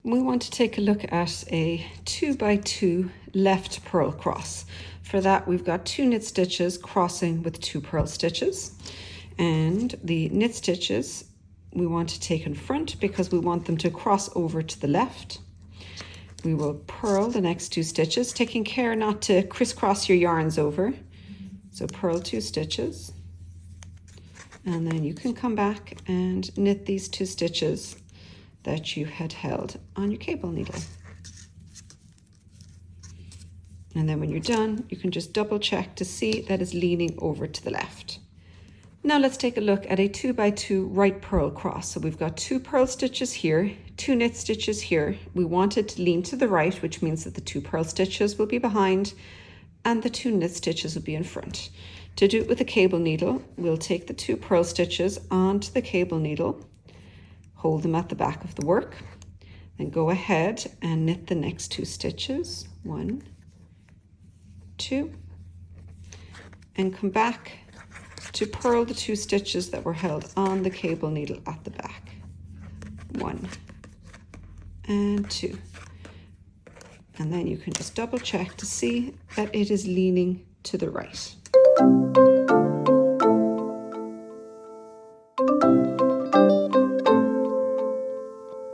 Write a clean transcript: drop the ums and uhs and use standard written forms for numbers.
We want to take a look at a 2x2 left purl cross. For that, we've got 2 knit stitches crossing with 2 purl stitches, and the knit stitches we want to take in front because we want them to cross over to the left. We will purl the next 2 stitches, taking care not to crisscross your yarns over. So purl 2 stitches, and then you can come back and knit these 2 stitches that you had held on your cable needle. And then when you're done, you can just double check to see that it's leaning over to the left. Now let's take a look at a 2x2 right purl cross. So we've got 2 purl stitches here, 2 knit stitches here. We want it to lean to the right, which means that the 2 purl stitches will be behind and the 2 knit stitches will be in front. To do it with a cable needle, we'll take the 2 purl stitches onto the cable needle, hold them at the back of the work, then go ahead and knit the next 2 stitches, 1, 2, and come back to purl the 2 stitches that were held on the cable needle at the back, 1 and 2. And then you can just double check to see that it is leaning to the right.